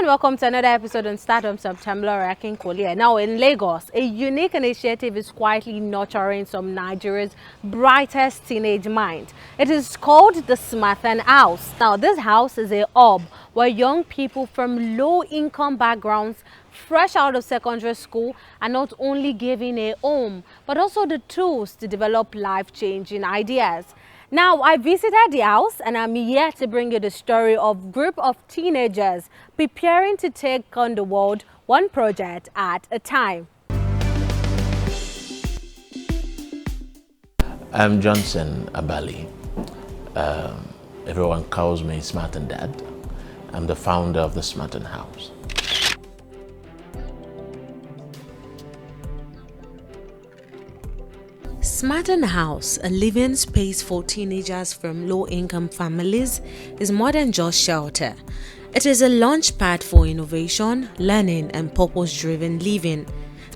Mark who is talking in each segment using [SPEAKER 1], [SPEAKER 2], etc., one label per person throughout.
[SPEAKER 1] welcome to another episode on Stardom September Raking Kolia. Now in Lagos, a unique initiative is quietly nurturing some Nigeria's brightest teenage mind. It is called the Smartan House. Now this house is a hub where young people from low-income backgrounds, fresh out of secondary school, are not only given a home, but also the tools to develop life-changing ideas. Now, I visited the house and I'm here to bring you the story of a group of teenagers preparing to take on the world one project at a time.
[SPEAKER 2] I'm Johnson Abali. Everyone calls me Smartan Dad. I'm the founder of the Smartan House.
[SPEAKER 1] Smartan House, a living space for teenagers from low-income families, is more than just shelter. It is a launchpad for innovation, learning, and purpose-driven living.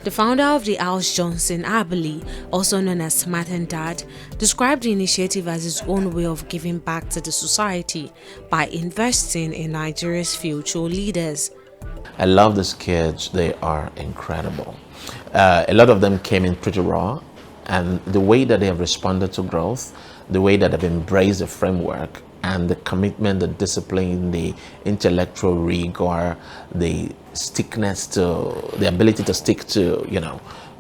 [SPEAKER 1] The founder of the house, Johnson Abali, also known as Smartan Dad, described the initiative as his own way of giving back to the society by investing in Nigeria's future leaders.
[SPEAKER 2] I love these kids. They are incredible. A lot of them came in pretty raw. And the way that they have responded to growth, the way that they've embraced the framework and the commitment, the discipline, the intellectual rigor, the stickness to, the ability to stick to,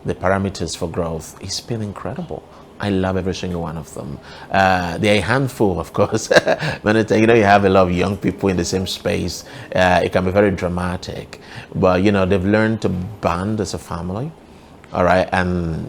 [SPEAKER 2] the parameters for growth, it's been incredible. I love every single one of them. They're a handful, of course. When you have a lot of young people in the same space, it can be very dramatic. But, they've learned to bond as a family. All right, and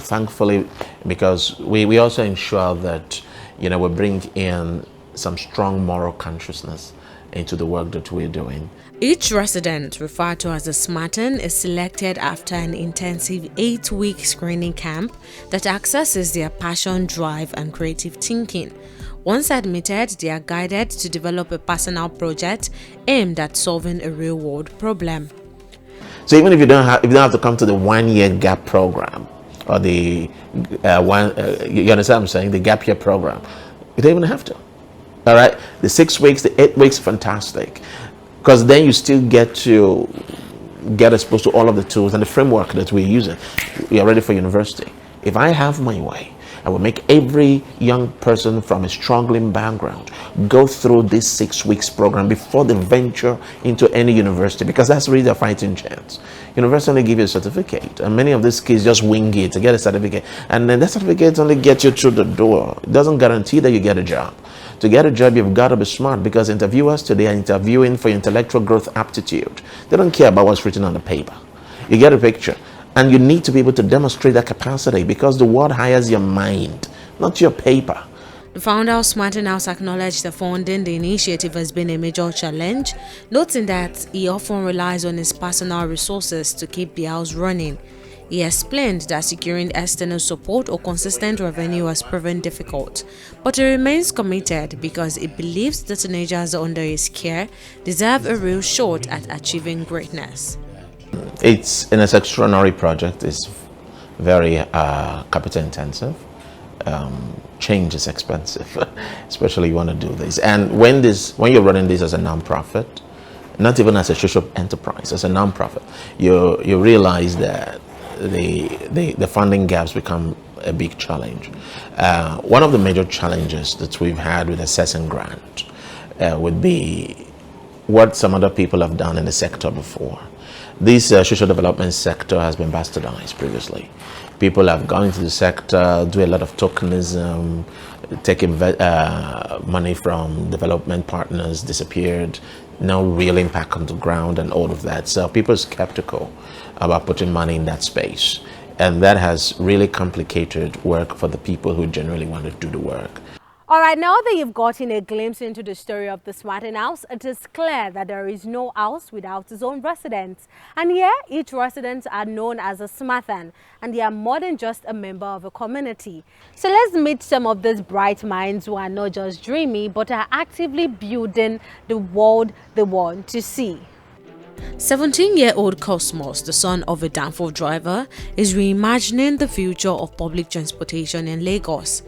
[SPEAKER 2] thankfully, because we also ensure that we bring in some strong moral consciousness into the work that we're doing.
[SPEAKER 1] Each resident, referred to as a Smartan, is selected after an intensive 8-week screening camp that accesses their passion, drive, and creative thinking. Once admitted, they are guided to develop a personal project aimed at solving a real-world problem.
[SPEAKER 2] So even if you don't have to come to the 1-year gap program or the you understand what I'm saying, the gap year program, you don't even have to. All right, the 6 weeks, the 8 weeks, fantastic, because then you still get to get exposed to all of the tools and the framework that we're using. We are ready for university. If I have my way, I will make every young person from a struggling background go through this 6 weeks program before they venture into any university, because that's really their fighting chance. University only give you a certificate, and many of these kids just wing it to get a certificate, and then that certificate only gets you through the door. It doesn't guarantee that you get a job. To get a job, you've got to be smart, because interviewers today are interviewing for intellectual growth aptitude. They don't care about what's written on the paper. You get a picture. And you need to be able to demonstrate that capacity, because the world hires your mind, not your paper.
[SPEAKER 1] The founder of Smartan House acknowledged that funding the initiative has been a major challenge, noting that he often relies on his personal resources to keep the house running. He explained that securing external support or consistent revenue has proven difficult, but he remains committed because he believes the teenagers under his care deserve a real shot at achieving greatness.
[SPEAKER 2] It's an extraordinary project. It's very capital intensive. Change is expensive, especially you want to do this. And when you're running this as a nonprofit, not even as a social enterprise, as a nonprofit, you realize that the funding gaps become a big challenge. One of the major challenges that we've had with assessing grant would be what some other people have done in the sector before. This social development sector has been bastardized previously. People have gone into the sector, do a lot of tokenism, taking money from development partners, disappeared, no real impact on the ground and all of that. So people are skeptical about putting money in that space. And that has really complicated work for the people who generally want to do the work.
[SPEAKER 1] All right, now that you've gotten a glimpse into the story of the Smartan House, it is clear that there is no house without its own residents. And here, each resident are known as a Smartan, and they are more than just a member of a community. So let's meet some of these bright minds who are not just dreamy, but are actively building the world they want to see. 17-year-old Cosmos, the son of a danfo driver, is reimagining the future of public transportation in Lagos.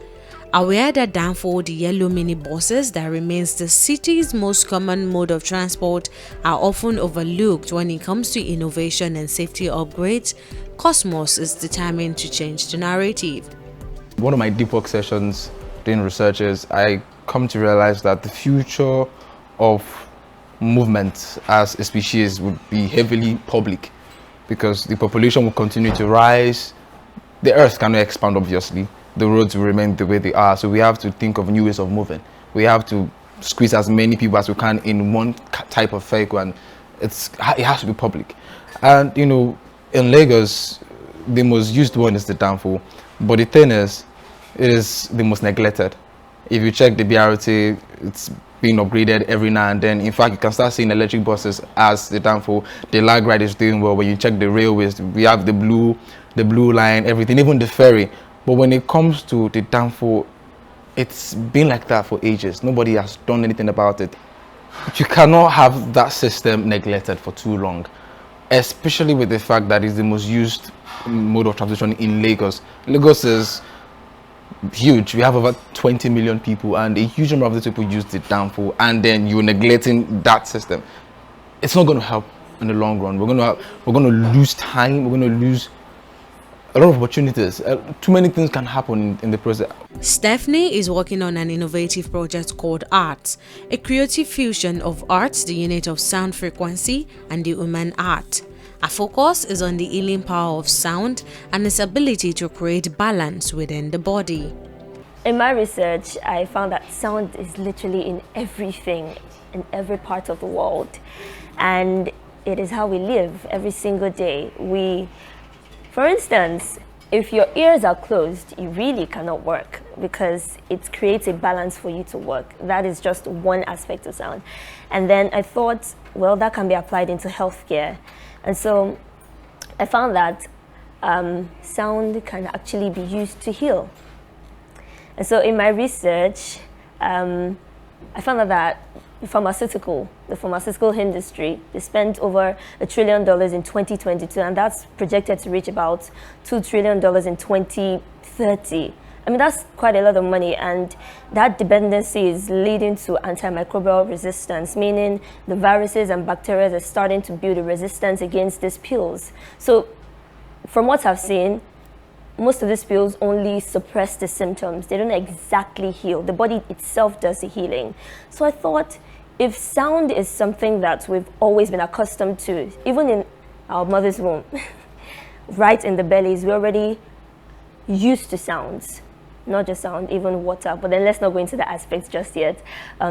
[SPEAKER 1] Aware that Danfo, the yellow minibuses that remains the city's most common mode of transport, are often overlooked when it comes to innovation and safety upgrades, Cosmos is determined to change the narrative.
[SPEAKER 3] One of my deep work sessions doing research is I come to realize that the future of movement as a species would be heavily public, because the population will continue to rise. The earth cannot expand, obviously. The roads will remain the way they are, so we have to think of new ways of moving. We have to squeeze as many people as we can in one type of vehicle, and it has to be public. And you know, in Lagos, the most used one is the Danfo, but the thing is, it is the most neglected. If you check the BRT, it's being upgraded every now and then. In fact, you can start seeing electric buses as the Danfo. The lag ride is doing well. When you check the railways, we have the blue line, everything, even the ferry. But when it comes to the Danfo, it's been like that for ages. Nobody has done anything about it. You cannot have that system neglected for too long, especially with the fact that it's the most used mode of transportation in Lagos. Lagos is huge. We have over 20 million people, and a huge number of these people use the Danfo, and then you're neglecting that system. It's not going to help in the long run. We're going to lose time. We're going to lose a lot of opportunities. Too many things can happen in the process.
[SPEAKER 1] Stephanie is working on an innovative project called Art, a creative fusion of art, the unit of sound frequency, and the human art. Our focus is on the healing power of sound and its ability to create balance within the body.
[SPEAKER 4] In my research, I found that sound is literally in everything, in every part of the world. And it is how we live every single day. For instance, if your ears are closed, you really cannot work because it creates a balance for you to work. That is just one aspect of sound. And then I thought, well, that can be applied into healthcare. And so I found that sound can actually be used to heal. And so in my research, I found out that the pharmaceutical industry, they spent over $1 trillion in 2022, and that's projected to reach about $2 trillion in 2030. I mean, that's quite a lot of money, and that dependency is leading to antimicrobial resistance, meaning the viruses and bacteria are starting to build a resistance against these pills. So from what I've seen, most of these pills only suppress the symptoms. They don't exactly heal. The body itself does the healing. So I thought, if sound is something that we've always been accustomed to, even in our mother's womb, right in the bellies, we're already used to sounds. Not just sound, even water, but then let's not go into the aspects just yet.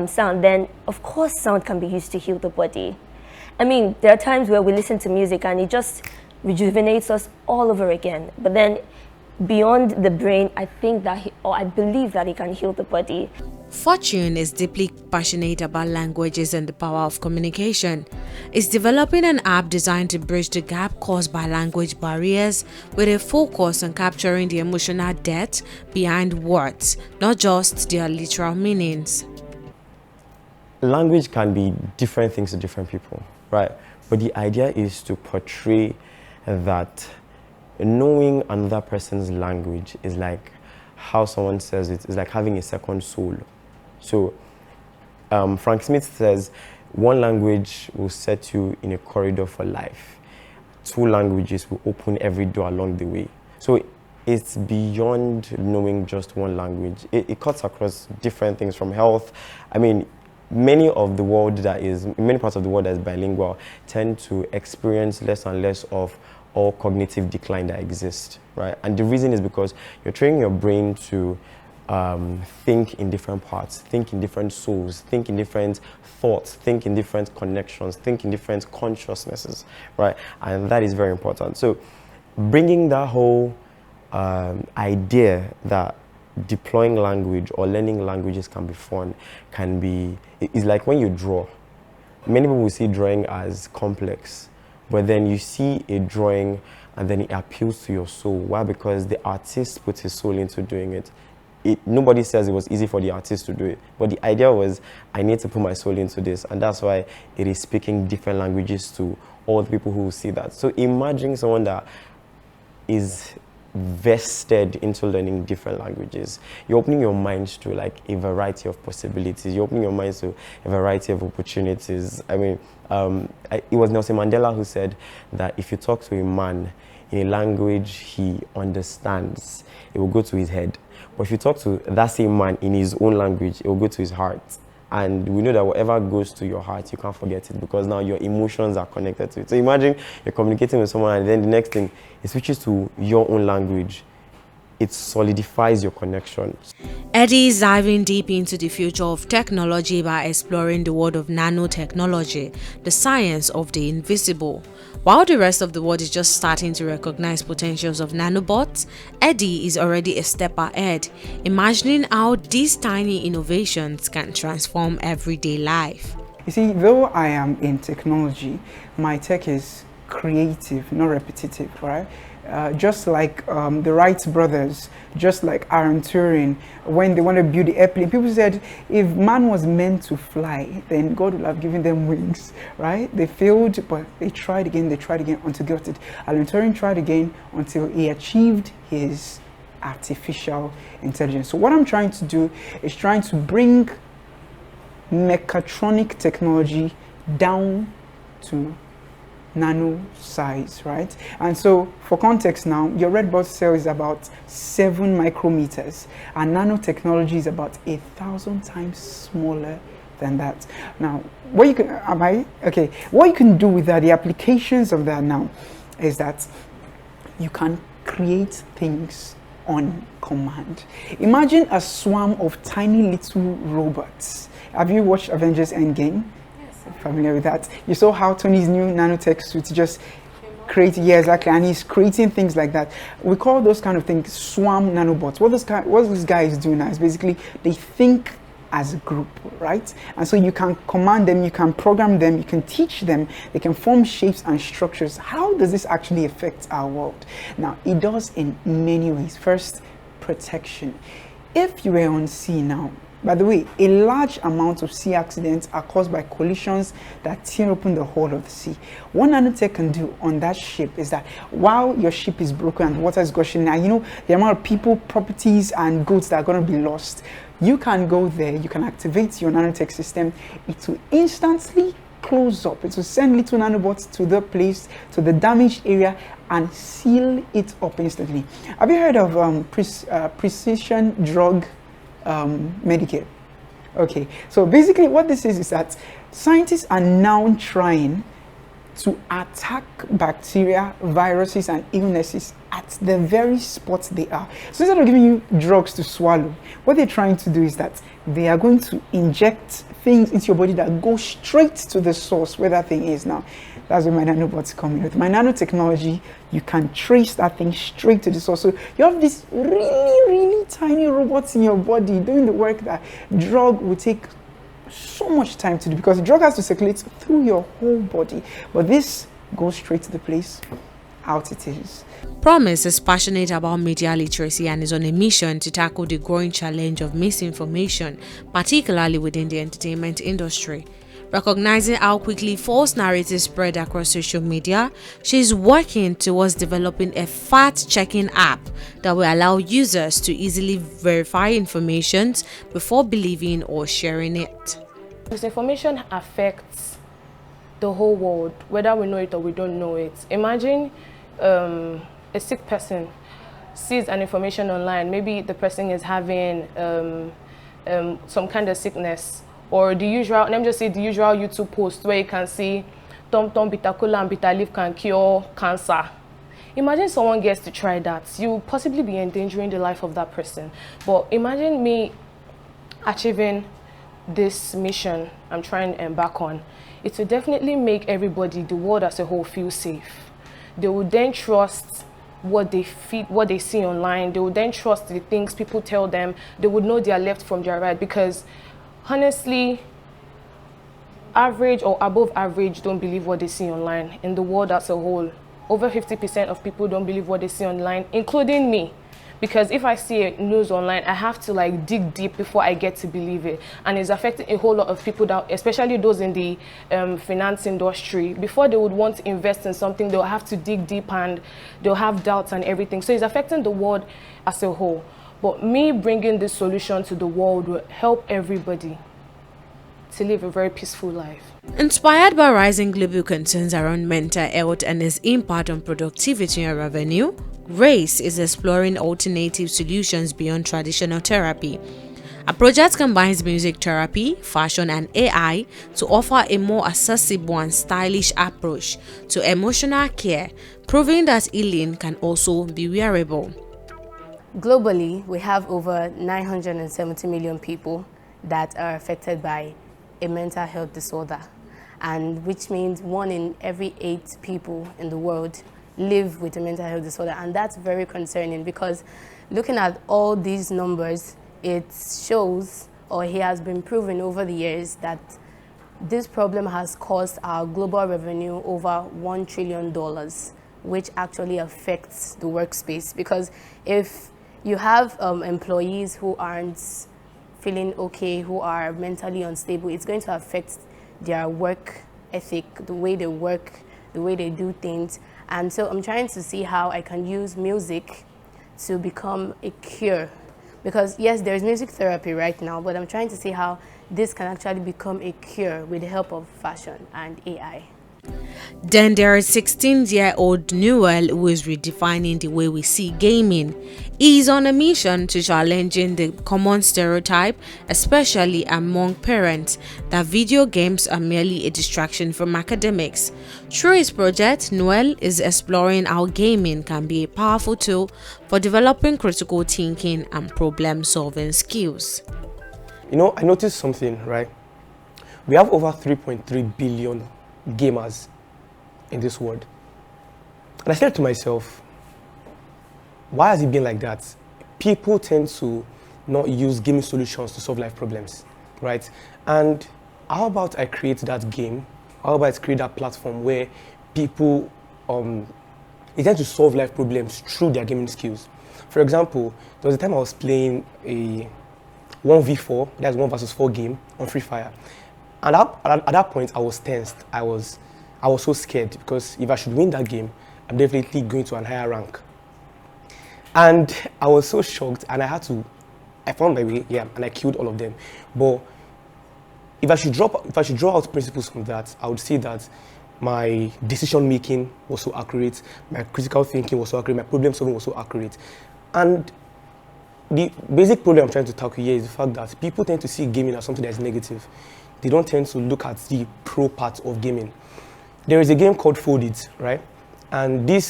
[SPEAKER 4] Sound, then of course sound can be used to heal the body. I mean, there are times where we listen to music and it just rejuvenates us all over again. But then beyond the brain, I believe that it can heal the body.
[SPEAKER 1] Fortune is deeply passionate about languages and the power of communication. It's developing an app designed to bridge the gap caused by language barriers with a focus on capturing the emotional depth behind words, not just their literal meanings.
[SPEAKER 5] Language can be different things to different people, right? But the idea is to portray that knowing another person's language is like how someone says it, is like having a second soul. So Frank Smith says, one language will set you in a corridor for life. Two languages will open every door along the way. So it's beyond knowing just one language. It cuts across different things from health. I mean, many parts of the world that is bilingual tend to experience less and less of all cognitive decline that exists, right? And the reason is because you're training your brain to think in different parts, think in different souls, think in different thoughts, think in different connections, think in different consciousnesses, right? And that is very important. So bringing that whole idea that deploying language or learning languages can be fun, it's like when you draw. Many people will see drawing as complex, but then you see a drawing and then it appeals to your soul. Why? Because the artist put his soul into doing it. Nobody says it was easy for the artist to do it, but the idea was, I need to put my soul into this, and that's why it is speaking different languages to all the people who will see that. So imagine someone that is vested into learning different languages, you're opening your minds to like a variety of possibilities. You're opening your minds to a variety of opportunities. I mean, it was Nelson Mandela who said that if you talk to a man in a language he understands, it will go to his head. But if you talk to that same man in his own language, it will go to his heart. And we know that whatever goes to your heart, you can't forget it, because now your emotions are connected to it. So imagine you're communicating with someone and then the next thing, it switches to your own language. It solidifies your connection.
[SPEAKER 1] Eddie is diving deep into the future of technology by exploring the world of nanotechnology, the science of the invisible. While the rest of the world is just starting to recognize potentials of nanobots, Eddie is already a step ahead, imagining how these tiny innovations can transform everyday life.
[SPEAKER 6] You see, though I am in technology, my tech is creative, not repetitive, right? Just like the Wright brothers, just like Aaron Turing, when they want to build the airplane, people said if man was meant to fly, then God would have given them wings, right? They failed, but they tried again until they got it. Alan Turing tried again until he achieved his artificial intelligence. So what I'm trying to do is trying to bring mechatronic technology down to nano size, right? And so for context now, your red blood cell is about 7 micrometers and nanotechnology is about 1,000 times smaller than that. Now, what you can, what you can do with that, the applications of that now, is that you can create things on command. Imagine a swarm of tiny little robots. Have you watched Avengers Endgame? Familiar with that? You saw how Tony's new nanotech suit just created, yeah, exactly, and he's creating things like that. We call those kind of things swarm nanobots. What this guy is doing now is basically they think as a group, right? And so you can command them, you can program them, you can teach them, they can form shapes and structures. How does this actually affect our world? Now, it does in many ways. First, protection. If you were on sea now, by the way, a large amount of sea accidents are caused by collisions that tear open the hull of the sea. What nanotech can do on that ship is that while your ship is broken and water is gushing, now you know the amount of people, properties, and goods that are going to be lost. You can go there, you can activate your nanotech system. It will instantly close up. It will send little nanobots to the place, to the damaged area, and seal it up instantly. Have you heard of precision drug Medicare? Okay, so basically what this is that scientists are now trying to attack bacteria, viruses, and illnesses at the very spot they are. So instead of giving you drugs to swallow, what they're trying to do is that they are going to inject things into your body that go straight to the source where that thing is now. That's where my nanobots come in. With my nanotechnology, you can trace that thing straight to the source. So you have these really, really tiny robots in your body doing the work that drug will take so much time to do, because the drug has to circulate through your whole body. But this goes straight to the place out it is.
[SPEAKER 1] Promise is passionate about media literacy and is on a mission to tackle the growing challenge of misinformation, particularly within the entertainment industry. Recognizing how quickly false narratives spread across social media, she is working towards developing a fact-checking app that will allow users to easily verify information before believing or sharing it.
[SPEAKER 7] Misinformation affects the whole world, whether we know it or we don't know it. Imagine a sick person sees an information online. Maybe the person is having some kind of sickness, or the usual, let me just say the usual YouTube post where you can see Tom bitter cola and bitter leaf can cure cancer. Imagine someone gets to try that. You possibly be endangering the life of that person. But imagine me achieving this mission I'm trying to embark on. It will definitely make everybody, the world as a whole, feel safe. They will then trust what they feed, what they see online. They will then trust the things people tell them. They would know their left from their right, because honestly, average or above average don't believe what they see online in the world as a whole. Over 50% of people don't believe what they see online, including me. because if I see a news online, I have to like dig deep before I get to believe it, and it's affecting a whole lot of people, that especially those in the finance industry. Before they would want to invest in something, they'll have to dig deep and they'll have doubts and everything. So it's affecting the world as a whole. But me bringing this solution to the world will help everybody to live a very peaceful life.
[SPEAKER 1] Inspired by rising global concerns around mental health and its impact on productivity and revenue, Grace is exploring alternative solutions beyond traditional therapy. A project combines music therapy, fashion, and AI to offer a more accessible and stylish approach to emotional care, proving that healing can also be wearable.
[SPEAKER 8] Globally, we have over 970 million people that are affected by a mental health disorder, and which means 1 in every 8 people in the world live with a mental health disorder. And that's very concerning, because looking at all these numbers, it shows, or it has been proven over the years, that this problem has cost our global revenue over $1 trillion, which actually affects the workspace. Because if you have employees who aren't feeling okay, who are mentally unstable, it's going to affect their work ethic, the way they work, the way they do things. And so I'm trying to see how I can use music to become a cure. Because yes, there's music therapy right now, but I'm trying to see how this can actually become a cure with the help of fashion and AI.
[SPEAKER 1] Then there is 16-year-old Noel, who is redefining the way we see gaming. He is on a mission to challenging the common stereotype, especially among parents, that video games are merely a distraction from academics. Through his project, Noel is exploring how gaming can be a powerful tool for developing critical thinking and problem-solving skills.
[SPEAKER 5] You know, I noticed something, right? We have over 3.3 billion gamers in this world. And I said to myself, why has it been like that? People tend to not use gaming solutions to solve life problems, right? And how about I create that game? How about I create that platform where people they tend to solve life problems through their gaming skills? For example, there was a time I was playing a 1v4, that's 1 versus 4 game on Free Fire. And at that point, I was tensed. I was so scared, because if I should win that game, I'm definitely going to a higher rank. And I was so shocked, and I found my way, yeah, and I killed all of them. But if I should draw out principles from that, I would say that my decision making was so accurate, my critical thinking was so accurate, my problem solving was so accurate. And the basic problem I'm trying to tackle here is the fact that people tend to see gaming as something that is negative. They don't tend to look at the pro part of gaming. There is a game called Folded, right? And the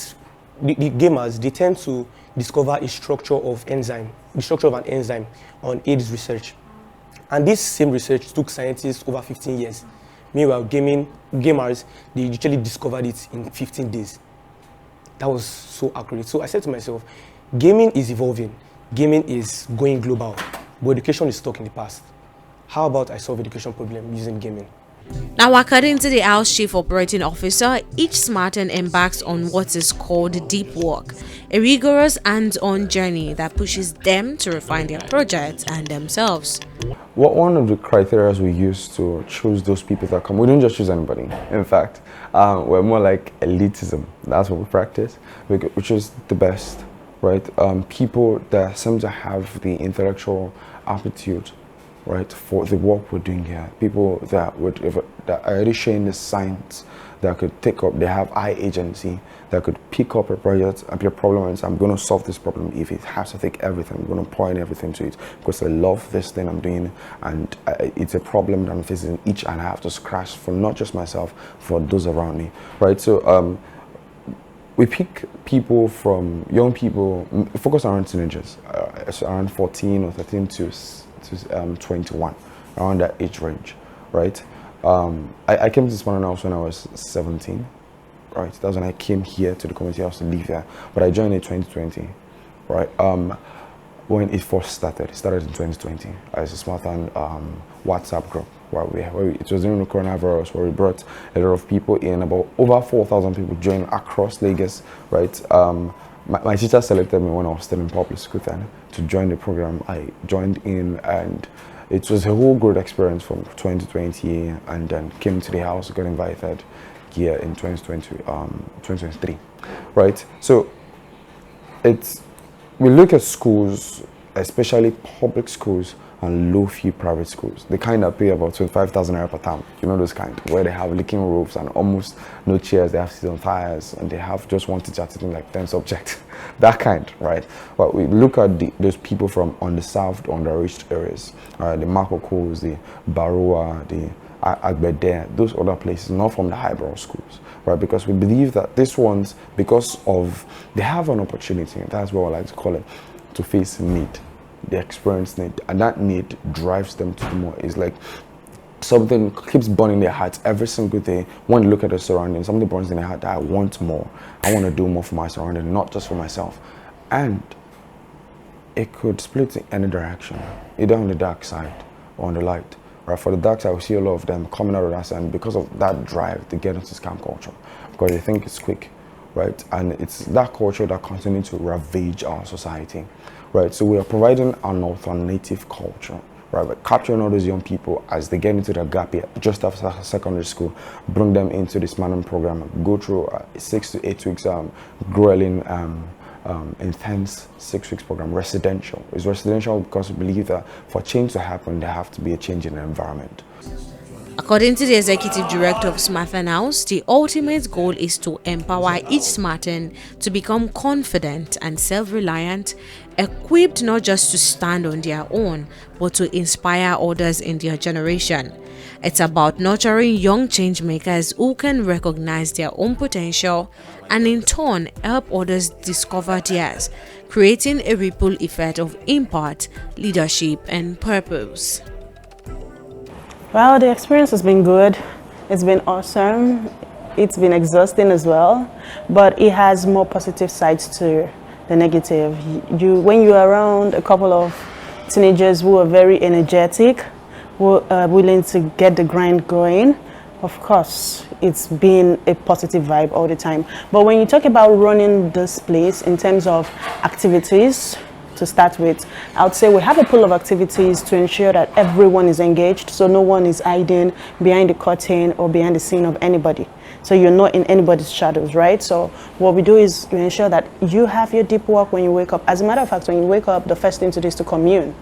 [SPEAKER 5] gamers, they tend to discover a structure of enzyme, the structure of an enzyme on AIDS research. And this same research took scientists over 15 years. Meanwhile, gamers, they literally discovered it in 15 days. That was so accurate. So I said to myself, gaming is evolving. Gaming is going global, but education is stuck in the past. How about I solve education problem using gaming?
[SPEAKER 1] Now, according to the House Chief Operating Officer, each Smartan embarks on what is called deep work, a rigorous hands-on journey that pushes them to refine their projects and themselves.
[SPEAKER 9] One of the criteria we use to choose those people that come, we don't just choose anybody. In fact, we're more like elitism. That's what we practice, which is the best, right? People that seem to have the intellectual aptitude, right, for the work we're doing here. People that are already sharing the science, that could take up, they have eye agency, that could pick up a project, a problem, and say, I'm going to solve this problem. If it has to take everything, I'm going to pour in everything to it, because I love this thing I'm doing, and it's a problem that I'm facing each, and I have to scratch for not just myself, for those around me, right? So we pick people from young people, focus around teenagers, around 14 or 13 to 21, around that age range, right? I came to Smartan House when I was 17, right? That's when I came here to the community house to live here, but I joined in 2020, right? When it first started, it started in 2020 as a Smartan WhatsApp group, it was during the coronavirus, where we brought a lot of people in, about over 4,000 people joined across Lagos, right? my teacher selected me when I was still in public school then to join the program. I joined in, and it was a whole great experience from 2020, and then came to the house, got invited here in 2023, right? So we look at schools, especially public schools and low-fee private schools. They kind of pay about 25,000 naira per term. You know those kind, where they have leaking roofs and almost no chairs. They have season tires, and they have just one teacher teaching like 10 subjects. That kind, right? But we look at those people from underserved, underreached areas, the Makokos, the Baroa, the Agbede, those other places, not from the highbrow schools, right? Because we believe that these ones, because of they have an opportunity, and that's what I like to call it, to face need. They experience need, and that need drives them to do more. It's like something keeps burning their hearts every single day. When you look at the surroundings, something burns in their heart that I want more. I want to do more for my surroundings, not just for myself. And it could split in any direction, either on the dark side or on the light. Right? For the dark side, we see a lot of them coming out of that side, and because of that drive, they get into scam culture because they think it's quick, right? And it's that culture that continues to ravage our society. Right, so we are providing an alternative culture, right? By capturing all those young people as they get into their gap year, just after secondary school, bring them into the Smartan program, go through 6 to 8 weeks grueling, intense 6 weeks program, residential. It's residential because we believe that for change to happen, there have to be a change in the environment.
[SPEAKER 1] According to the executive director of Smartan House, the ultimate goal is to empower each Smartan to become confident and self-reliant, equipped not just to stand on their own, but to inspire others in their generation. It's about nurturing young change makers who can recognize their own potential and in turn help others discover theirs, creating a ripple effect of impact, leadership, and purpose.
[SPEAKER 10] Well, the experience has been good. It's been awesome. It's been exhausting as well, but it has more positive sides to the negative. When you're around a couple of teenagers who are very energetic, who are willing to get the grind going, of course, it's been a positive vibe all the time. But when you talk about running this place in terms of activities, to start with, I would say we have a pool of activities to ensure that everyone is engaged, so no one is hiding behind the curtain or behind the scene of anybody. So you're not in anybody's shadows, right? So what we do is we ensure that you have your deep work when you wake up. As a matter of fact, when you wake up, the first thing to do is to commune.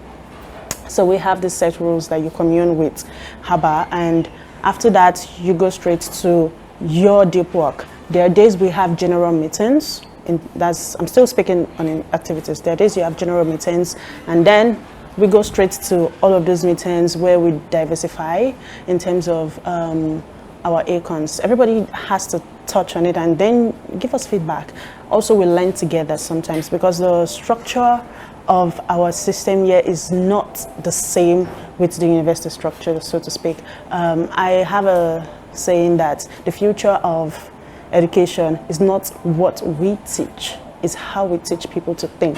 [SPEAKER 10] So we have these set rules that you commune with Haba, and after that, you go straight to your deep work. There are days we have general meetings. I'm still speaking on activities. There are days you have general meetings, and then we go straight to all of those meetings where we diversify in terms of our ACONs. Everybody has to touch on it and then give us feedback. Also, we learn together sometimes because the structure of our system here is not the same with the university structure, so to speak. I have a saying that the future of education is not what we teach, it's how we teach people to think.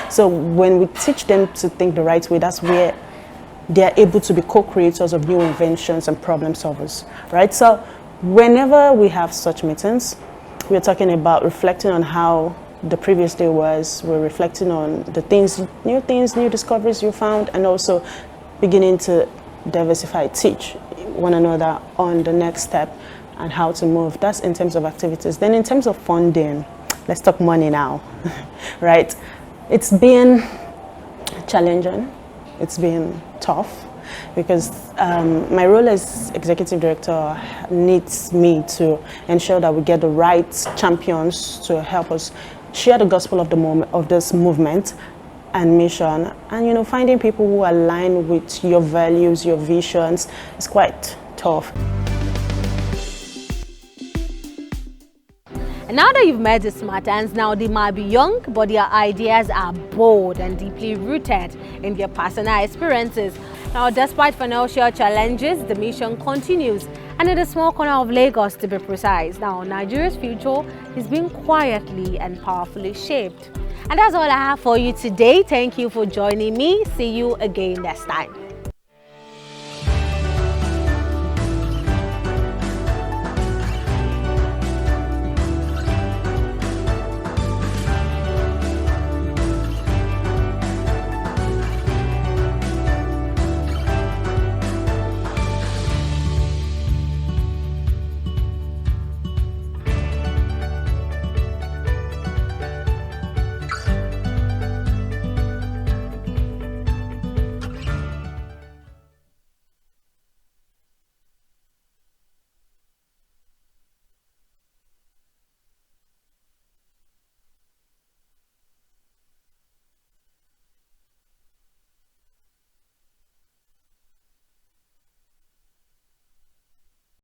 [SPEAKER 10] So when we teach them to think the right way, that's where they are able to be co-creators of new inventions and problem solvers, right? So whenever we have such meetings, we're talking about reflecting on how the previous day was, we're reflecting on the new discoveries you found, and also beginning to diversify, teach one another on the next step and how to move. That's in terms of activities. Then in terms of funding, let's talk money now, right? It's been challenging, it's been tough, because my role as executive director needs me to ensure that we get the right champions to help us share the gospel of this movement and mission, and finding people who align with your values, your visions, is quite tough.
[SPEAKER 1] Now that you've met the Smartans, now they might be young, but their ideas are bold and deeply rooted in their personal experiences. Now, despite financial challenges, the mission continues, and in a small corner of Lagos, to be precise. Now, Nigeria's future is being quietly and powerfully shaped. And that's all I have for you today. Thank you for joining me. See you again next time.